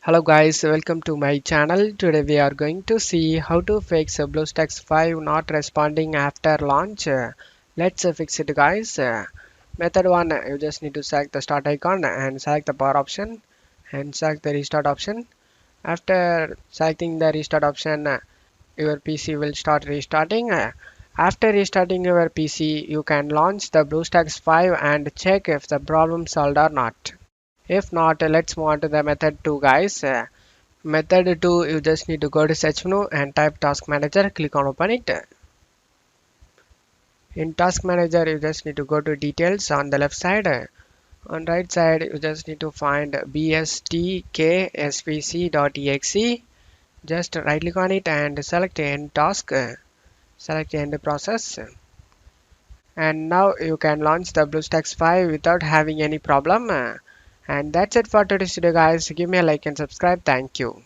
Hello guys, welcome to my channel. Today we are going to see how to fix Bluestacks 5 not responding after launch. Let's fix it guys. Method 1, you just need to select the start icon and select the power option and select the restart option. After selecting the restart option, your PC will start restarting. After restarting your PC, you can launch the Bluestacks 5 and check if the problem solved or not. If not, let's move on to the method 2 guys. Method 2, you just need to go to search menu and type task manager, click on open it. In task manager, you just need to go to details on the left side. On right side, you just need to find bstkspc.exe. Just right click on it and select end task, select end process. And now you can launch the Bluestacks 5 without having any problem. And that's it for today's video guys. Give me a like and subscribe. Thank you.